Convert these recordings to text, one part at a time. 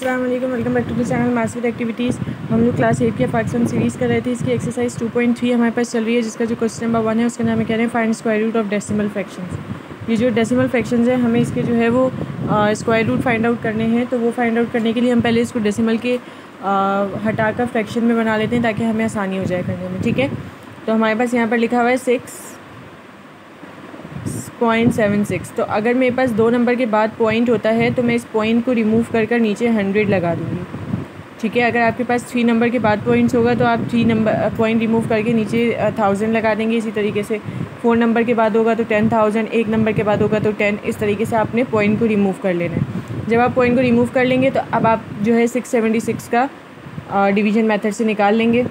अस्सलाम वालेकुम, welcome back to the channel maths with activities. हम लोग क्लास 8 के फैक्ट्स सीरीज़ कर रहे थे। इसकी एक्सरसाइज 2.3 हमारे पास चल रही है, जिसका जो क्वेश्चन नंबर 1 है उसके अंदर हमें कह रहे हैं find square root of decimal fractions. ये जो डेसिमल फ्रैक्शंस है हमें इसके जो है वो स्क्वायर रूट फाइंड आउट करने हैं। तो वो फाइंड आउट करने के लिए हम पहले इसको डेसिमल के हटाकर फ्रैक्शन में बना लेते हैं ताकि हमें आसानी हो जाए करने में। ठीक है, तो हमारे पास यहाँ पर लिखा हुआ है 6.76। तो अगर मेरे पास 2 नंबर के बाद पॉइंट होता है तो मैं इस पॉइंट को रिमूव कर नीचे 100 लगा दूँगी। ठीक है, अगर आपके पास 3 नंबर के बाद पॉइंट्स होगा तो आप 3 नंबर पॉइंट रिमूव करके नीचे 1000 लगा देंगे। इसी तरीके से 4 नंबर के बाद होगा तो 10,000, 1 नंबर के बाद होगा तो 10। इस तरीके से आपने पॉइंट को रिमूव कर लेना है। जब आप पॉइंट को रिमूव कर लेंगे तो अब आप जो है 676 का डिवीज़न मेथड से निकाल लेंगे।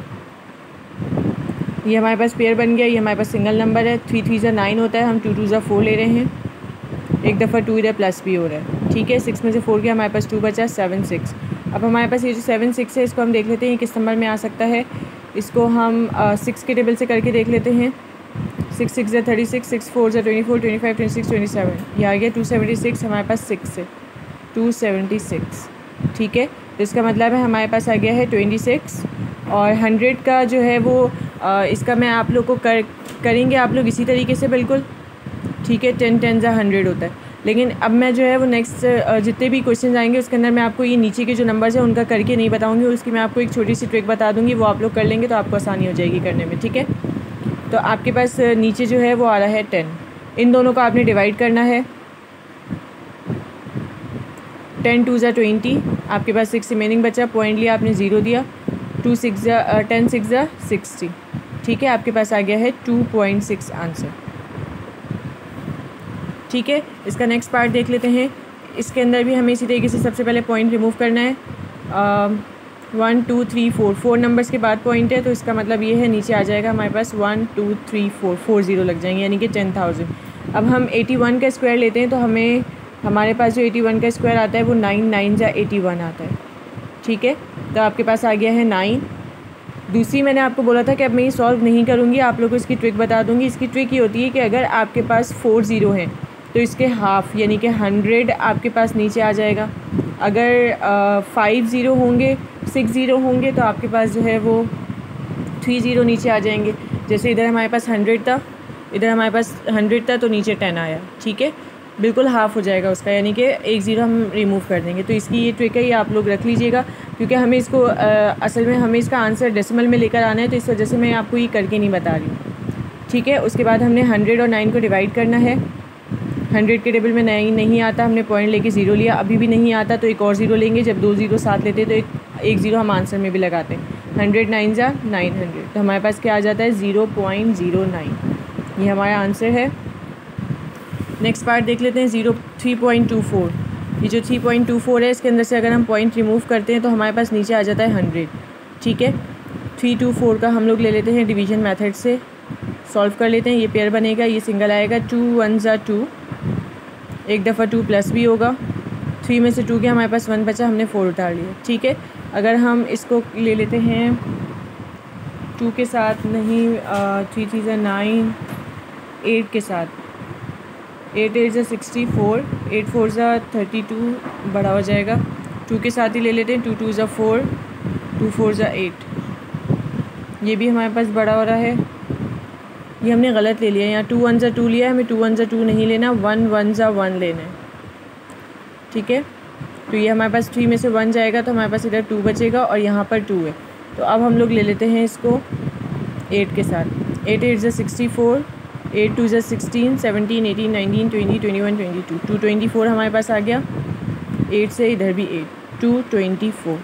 ये हमारे पास पेयर बन गया। ये हमारे पास सिंगल नंबर है। 3 3 ज़ा 9 होता है, हम 2 2 ज़ा 4 ले रहे हैं। एक दफ़ा 2 इधर प्लस भी हो रहा है। ठीक है, 6 में से 4 गया, हमारे पास 2 बचा, 7 6। अब हमारे पास ये जो 7 6 है इसको हम देख लेते हैं किस नंबर में आ सकता है। इसको हम 6 के टेबल से करके देख लेते हैं। 6 6 ज़ा 36, 6 4 ज़ा 24, 25 26 27। ये आ गया 276। हमारे पास 6 से 276। ठीक है, तो इसका मतलब है हमारे पास आ गया है 26। और 100 का जो है वो इसका मैं आप लोग को करेंगे आप लोग इसी तरीके से बिल्कुल। ठीक है, 10 10 ज़ा 100 होता है। लेकिन अब मैं जो है वो नेक्स्ट जितने भी क्वेश्चन आएंगे उसके अंदर मैं आपको ये नीचे के जो नंबर्स हैं उनका करके नहीं बताऊंगी, उसकी मैं आपको एक छोटी सी ट्रिक बता दूंगी। वो आप लोग कर लेंगे तो आपको आसानी हो जाएगी करने में। ठीक है, तो आपके पास नीचे जो है वो आ रहा है 10। इन दोनों को आपने डिवाइड करना है। 10 2 ज़ा 20, आपके पास 6 रिमेनिंग बचा। पॉइंट लिया आपने 0 दिया। 10 6 ज़ा 60। ठीक है, आपके पास आ गया है 2.6 आंसर। ठीक है, इसका नेक्स्ट पार्ट देख लेते हैं। इसके अंदर भी हमें इसी तरीके से सबसे पहले पॉइंट रिमूव करना है। 1 2 3 4 नंबर्स के बाद पॉइंट है, तो इसका मतलब ये है नीचे आ जाएगा हमारे पास 1 2 3 4 0 लग जाएंगे, यानी कि 10,000। अब हम 81 का स्क्वायर लेते हैं तो हमारे पास जो 81 का स्क्वायर आता है वो 9 9 ज़ा 81 आता है। ठीक है, तो आपके पास आ गया है 9। दूसरी मैंने आपको बोला था कि अब मैं ये सॉल्व नहीं करूँगी, आप लोगों को इसकी ट्रिक बता दूँगी। इसकी ट्रिक ये होती है कि अगर आपके पास 4 0 हैं तो इसके हाफ़ यानी कि 100 आपके पास नीचे आ जाएगा। अगर 5 0 होंगे, 6 0 होंगे तो आपके पास जो है वो 3 0 नीचे आ जाएंगे। जैसे इधर हमारे पास 100 था, इधर हमारे पास 100 था तो नीचे 10 आया। ठीक है, बिल्कुल हाफ़ हो जाएगा उसका, यानी कि 1 0 हम रिमूव कर देंगे। तो इसकी ये ट्रिक है, ये आप लोग रख लीजिएगा, क्योंकि हमें इसको असल में हमें इसका आंसर डेसिमल में लेकर आना है, तो इस वजह से मैं आपको ये करके नहीं बता रही। ठीक है, उसके बाद हमने 100 और 9 को डिवाइड करना है। 100 के टेबल में नहीं आता, हमने पॉइंट लेके 0 लिया। अभी भी नहीं आता तो एक और 0 लेंगे। जब 2 0 साथ लेते तो एक 0 हम आंसर में भी लगाते हैं। 100 9 ज़ा 900, तो हमारे पास क्या आ जाता है 0.09। ये हमारा आंसर है। नेक्स्ट पार्ट देख लेते हैं। 3.24। ये जो 3.24 है इसके अंदर से अगर हम पॉइंट रिमूव करते हैं तो हमारे पास नीचे आ जाता है 100। ठीक है, 324 का हम लोग ले लेते हैं डिवीज़न मेथड से, सॉल्व कर लेते हैं। ये पेयर बनेगा, ये सिंगल आएगा। 2 1 ज़ा 2, एक दफ़ा 2 प्लस भी होगा। 3 में से 2 गया, हमारे पास 1 बचा, हमने 4 उतार लिया। ठीक है, अगर हम इसको ले लेते हैं 2 के साथ नहीं, 3 3 ज़ा 9, 8 के साथ, 8 8 ज़ा 64, 8 4 ज़ा 32 बड़ा हो जाएगा। 2 के साथ ही ले लेते हैं। 2 2 ज़ा 4, 2 4 ज़ा 8, ये भी हमारे पास बड़ा हो रहा है। ये हमने गलत ले लिया, यहाँ 2 1 ज़ा 2 लिया है, हमें 2 1 ज़ा 2 नहीं लेना, 1 1 ज़ा 1 लेना है। ठीक है, तो ये हमारे पास 3 में से 1 जाएगा तो हमारे पास इधर 2 बचेगा और यहाँ पर 2 है। तो अब हम लोग ले लेते हैं इसको 8 के साथ। 8 8 ज़ा 64, 8 2 ज़ा 16, 17 18 19 20 21 22, 224 हमारे पास आ गया। 8 से इधर भी 8, 224।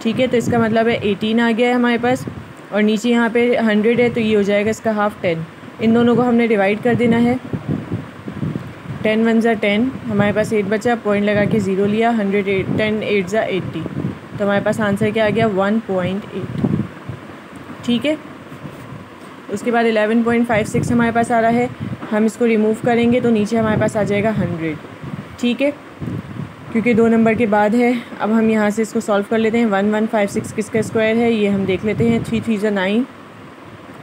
ठीक है, तो इसका मतलब है 18 आ गया है हमारे पास। और नीचे यहाँ पे 100 है तो ये हो जाएगा इसका हाफ़ 10। इन दोनों को हमने डिवाइड कर देना है। 10 1 ज़ा 10, हमारे पास 8 बचा, पॉइंट लगा के 0 लिया। 108 10 8 ज़ा 80, तो हमारे पास आंसर क्या आ गया 1.8। ठीक है, उसके बाद 11.56 हमारे पास आ रहा है। हम इसको रिमूव करेंगे तो नीचे हमारे पास आ जाएगा 100। ठीक है, क्योंकि 2 नंबर के बाद है। अब हम यहाँ से इसको सॉल्व कर लेते हैं। 1156 किसका स्क्वायर है ये हम देख लेते हैं। 3 3 ज़ा 9,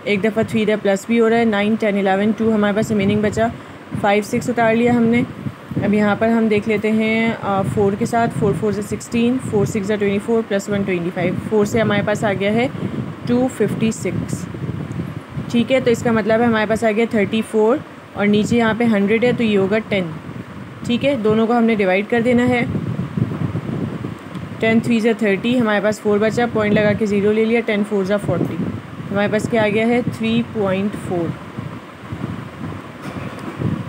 एक दफ़ा 3 इधर प्लस भी हो रहा है। 9 10 11 2 हमारे पास रिमेनिंग बचा। 5 6 उतार लिया हमने। अब यहाँ पर हम देख लेते हैं 4 के साथ, 4 4 से 16, 4 6 से 24 प्लस 1 25, 4 से हमारे पास आ गया है 256। ठीक है, तो इसका मतलब है हमारे पास आ गया 34 और नीचे यहाँ पे 100 है तो ये होगा 10। ठीक है, दोनों को हमने डिवाइड कर देना है। 10 3 से 30, हमारे पास 4 बचा, पॉइंट लगा के 0 ले लिया, 10 4 से 40, हमारे पास क्या आ गया है 3.4।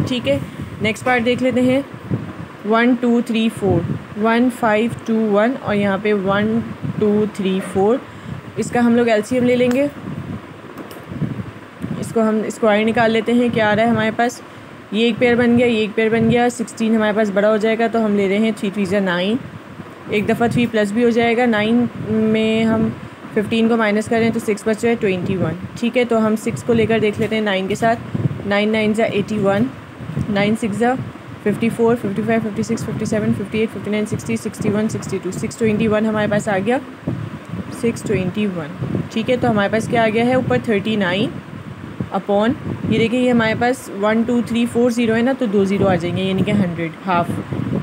ठीक है, नेक्स्ट पार्ट देख लेते हैं। 1 2 3 4, 1 5 2 1 और यहाँ पे 1 2 3 4, इसका हम लोग एलसीएम ले लेंगे। हम स्क्वायर निकाल लेते हैं। क्या आ रहा है हमारे पास, ये एक पेयर बन गया, ये एक पेयर बन गया, 16 हमारे पास बड़ा हो जाएगा तो हम ले रहे हैं 3 3 से 9, एक दफ़ा 3 प्लस भी हो जाएगा। 9 में हम 15 को माइनस करें तो 6 बच रहा है 21। ठीक है, तो हम 6 को लेकर देख लेते हैं 9 के साथ। 9 9 ज़ा 81, 9 6 ज़ा 54, 55 56 57 58 59 60 61 62, 621 हमारे पास आ गया, 621। ठीक है, तो हमारे पास क्या आ गया है ऊपर 39 अपॉन, ये देखिए ये हमारे पास 1 2 3 4 0 है ना, तो 2 0 आ जाएंगे, यानी कि 100 हाफ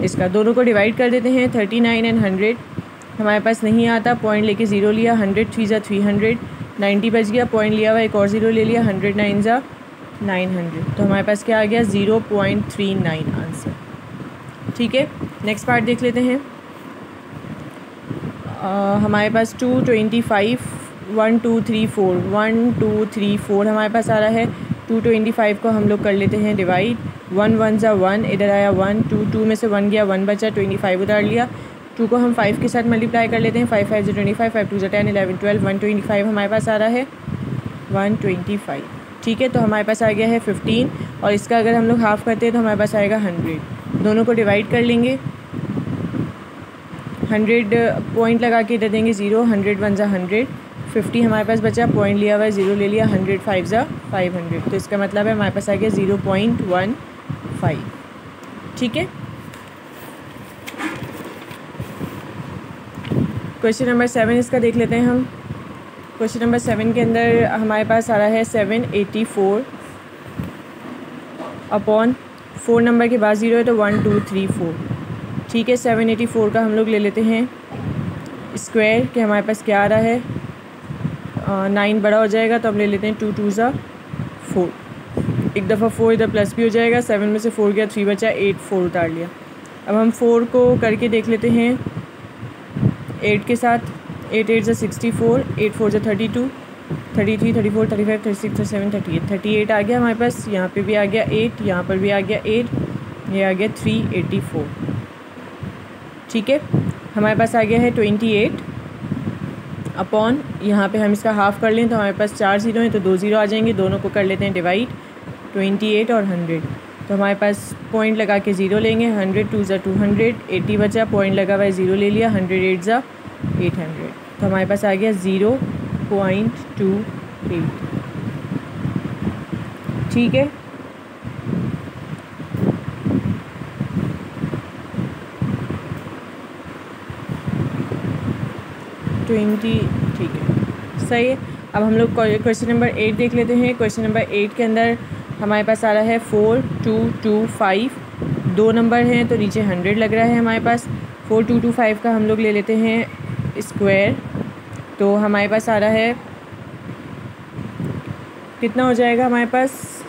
इसका। दोनों को डिवाइड कर देते हैं, 39 एंड 100 हमारे पास नहीं आता, पॉइंट लेके 0 लिया, 100 3 ज़ा 300, 90 बच गया, पॉइंट लिया हुआ एक और 0 ले लिया, 100 9 ज़ा 900, तो हमारे पास क्या आ गया 0.39 आंसर। ठीक है, नेक्स्ट पार्ट देख लेते हैं। हमारे पास 225, 1 2 3 4, 1 2 3 4 हमारे पास आ रहा है। 225 को हम लोग कर लेते हैं डिवाइड, 1 1 ज़ा 1, इधर आया 1, 2 2 में से 1 गया, 1 बचा, 25 उतार लिया, 2 को हम 5 के साथ मल्टीप्लाई कर लेते हैं, 5 5 ज़ा 25, 5 2 ज़ा 10, 11 12, 125 हमारे पास आ रहा है, 125। ठीक है, तो हमारे पास आ गया है 15 और इसका अगर हम लोग हाफ़ करते हैं तो हमारे पास आएगा 100। दोनों को डिवाइड कर लेंगे, 100 पॉइंट लगा के इधर देंगे 0, 100 1 ज़ा 100, 50 हमारे पास बचा, पॉइंट लिया हुआ है 0 ले लिया, 100 5 ज़ा 500, तो इसका मतलब है हमारे पास आ गया 0.15। ठीक है, क्वेश्चन नंबर 7 इसका देख लेते हैं हम। क्वेश्चन नंबर 7 के अंदर हमारे पास आ रहा है 784 अपॉन 4 नंबर के बाद 0 है तो 1 2 3 4। ठीक है, 784 का हम लोग ले लेते हैं स्क्वायर, कि हमारे पास क्या आ रहा है 9 बड़ा हो जाएगा तो हम ले लेते हैं 2 2 ज़ा 4, एक दफ़ा 4 इधर प्लस भी हो जाएगा, 7 में से 4 गया, 3 बचा, 8 4 उतार लिया। अब हम 4 को करके देख लेते हैं 8 के साथ, 8 8 ज़ा 64, 8 4 ज़ा 32, 33 34 35 36 37 38, 38 आ गया हमारे पास, यहाँ पे भी आ गया 8, यहाँ पर भी आ गया 8, ये आ गया 384। ठीक है, हमारे पास आ गया है 28 अपॉन, यहाँ पे हम इसका हाफ़ कर लें तो हमारे पास 4 0 हैं तो 2 0 आ जाएंगे, दोनों को कर लेते हैं डिवाइड, 28 और 100, तो हमारे पास पॉइंट लगा के 0 लेंगे, 100 2 ज़ा 200, 80 बचा, पॉइंट लगा हुआ है 0 ले लिया, 100 8 ज़ा 800, तो हमारे पास आ गया 0.28। ठीक है, ठीक है, सही है। अब हम लोग क्वेश्चन नंबर 8 देख लेते हैं। क्वेश्चन नंबर 8 के अंदर हमारे पास आ रहा है 4 2 2 5, 2 नंबर हैं तो नीचे 100 लग रहा है हमारे पास। 4 2 2 5 का हम लोग ले लेते हैं स्क्वायर, तो हमारे पास आ रहा है कितना हो जाएगा हमारे पास,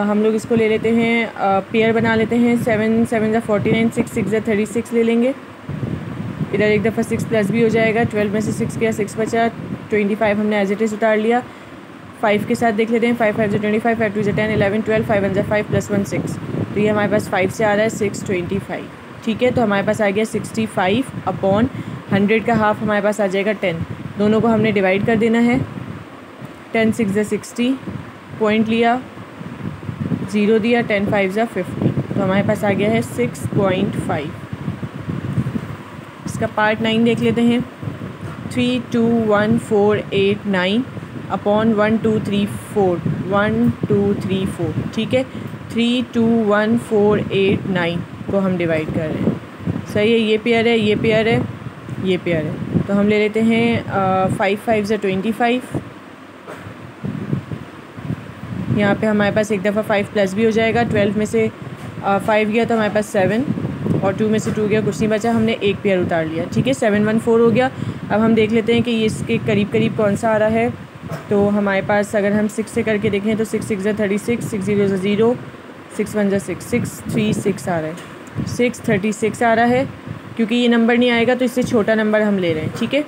हम लोग इसको ले लेते हैं पेयर बना लेते हैं, 7 7 ज़ा 49, 6 6 ज़ा 36 ले लेंगे, इधर एक दफ़ा 6 प्लस भी हो जाएगा, 12 में से 6 गया, 6 बचा, 25 हमने एज इट इज़ उतार लिया। 5 के साथ देख लेते हैं, 5 5 ज़ा 25, 5 2 ज़ा 10, 11 12, 5 1 ज़ा 5 प्लस 1 6, तो ये हमारे पास 5 से आ रहा है 625। ठीक है, तो हमारे पास आ गया 65 अपॉन 100 का हाफ़ हमारे पास आ जाएगा 10, दोनों को हमने डिवाइड कर देना है, 10 6 ज़ा 60, पॉइंट लिया 0 दिया, 10 5 ज़ा 50, तो हमारे पास आ गया है 6.5। इसका पार्ट 9 देख लेते हैं। 3 2 1 4 8 9 अपॉन 1 2 3 4, 1 2 3 4। ठीक है, 3 2 1 4 8 9 को हम डिवाइड कर रहे हैं, सही है, ये पेयर है, ये पेयर है, ये पेयर है, तो हम ले लेते हैं 5 5 ज़ा 25, यहाँ पे हमारे पास एक दफ़ा 5 प्लस भी हो जाएगा। 12 में से 5 गया तो हमारे पास 7 और 2 में से 2 गया, कुछ नहीं बचा, हमने एक पेयर उतार लिया। ठीक है, 7 1 4 हो गया। अब हम देख लेते हैं कि ये इसके करीब करीब कौन सा आ रहा है। तो हमारे पास अगर हम 6 से करके देखें तो 6 6 36, 6 0 0, 6 1 6, 6 3 6 आ रहा है, 6 36 आ रहा है। क्योंकि ये नंबर नहीं आएगा तो इससे छोटा नंबर हम ले रहे हैं। ठीक है,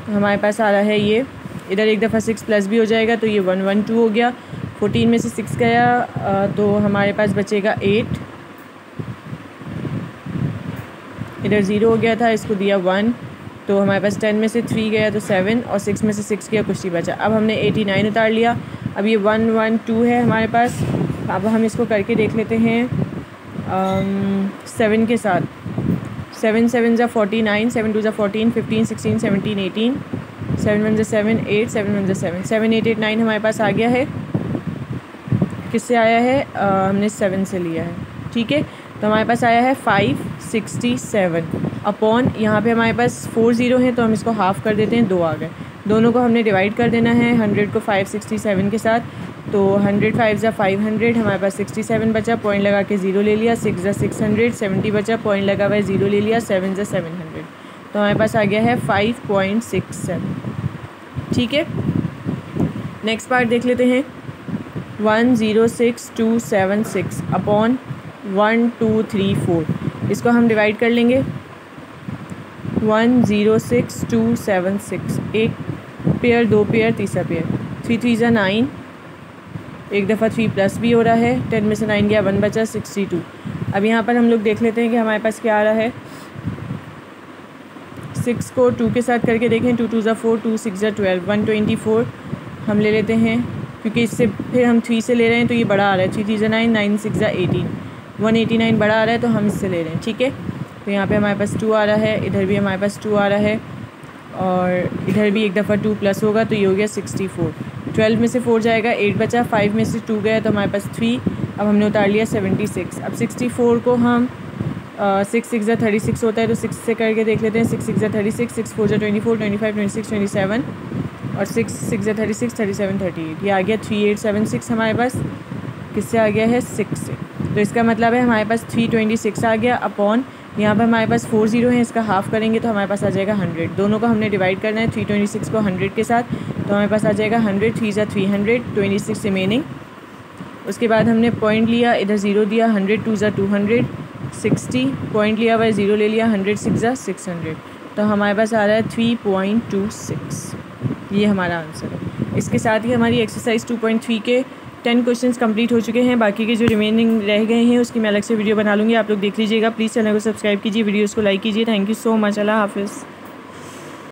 हमारे पास आ रहा है ये, इधर एक दफ़ा 6 प्लस भी हो जाएगा तो ये 1 1 2 हो गया। 14 में से 6 गया तो हमारे पास बचेगा 8, इधर 0 हो गया था, इसको दिया 1 तो हमारे पास 10 में से 3 गया तो 7 और 6 में से 6 गया, कुछ नहीं बचा। अब हमने 89 उतार लिया। अब ये 1 1 2 है हमारे पास। अब हम इसको करके देख लेते हैं 7 के साथ। 7 7 ज़ा 49, 7 2 ज़ा 14, 15 16 17 18, 7 1 ज़ा 7 8, 7 1 ज़ा 7, 7 8 8 9 हमारे पास आ गया है। किससे आया है? हमने 7 से लिया है। ठीक है, तो हमारे पास आया है 567 अपॉन, यहाँ पे हमारे पास 4 0 हैं तो हम इसको हाफ़ कर देते हैं, 2 आ गए। दोनों को हमने डिवाइड कर देना है 100 को 567 के साथ। तो 100 5 ज़ा 500, हमारे पास 67 बचा, पॉइंट लगा के 0 ले लिया। 6 ज़ा 600, 70 बचा, पॉइंट लगा हुआ है 0 ले लिया। 7 ज़ा 700, तो हमारे पास आ गया है 5.67। ठीक है, नेक्स्ट पार्ट देख लेते हैं। 106,276 अपॉन 1234, इसको हम डिवाइड कर लेंगे। 106,276, एक पेयर, 2 पेयर, तीसरा पेयर। 3 3 ज़ा 9, एक दफ़ा 3 प्लस भी हो रहा है। 10 में से 9 गया, 1 बचा, 62। अब यहाँ पर हम लोग देख लेते हैं कि हमारे पास क्या आ रहा है। 6 को 2 के साथ करके देखें, 2 2 ज़ा 4, 2 6 ज़ा 12, 124 हम ले लेते हैं। क्योंकि इससे फिर हम 3 से ले रहे हैं तो ये बड़ा आ रहा है। 3 3 ज़ा 9, 9 6 ज़ा 18, 189 बड़ा आ रहा है तो हम इससे ले रहे हैं। ठीक है, तो यहाँ पे हमारे पास 2 आ रहा है, इधर भी हमारे पास 2 आ रहा है और इधर भी एक दफ़ा 2 प्लस होगा तो ये हो गया 64। 12 में से 4 जाएगा, 8 बचा, 5 में से 2 गया तो हमारे पास 3। अब हमने उतार लिया 76। अब 64 को हम 6 6 ज़ा 36 होता है तो 6 से करके देख लेते हैं। 6 6 ज़ा 36, 6 4 ज़ा 24, 25 26 27 और 6 6 ज़ा 36, 37 38, ये आ गया 3876 हमारे पास। किससे आ गया है? 6 से। तो इसका मतलब है हमारे पास 326 आ गया अपॉन, यहाँ पर हमारे पास 4 0 है, इसका हाफ़ करेंगे तो हमारे पास आ जाएगा 100। दोनों को हमने डिवाइड करना है 326 को 100 के साथ, तो हमारे पास आ जाएगा 100, 3 ज़ा 300, 26 रिमेनिंग। उसके बाद हमने पॉइंट लिया, इधर 0 दिया, 100 2 ज़ा 200, 60 पॉइंट लिया हुआ है, 0 ले लिया, 100 6 ज़ा 600, तो हमारे पास आ रहा है 3.26। ये हमारा आंसर है। इसके साथ ही हमारी एक्सरसाइज 2.3 के 10 क्वेश्चंस कंप्लीट हो चुके हैं। बाकी के जो रिमेनिंग रह गए हैं उसकी मैं अलग से वीडियो बना लूँगी, आप लोग देख लीजिएगा। प्लीज़ चैनल को सब्सक्राइब कीजिए, वीडियोज़ को लाइक कीजिए। Thank you so much. अल्लाह हाफ़िज़।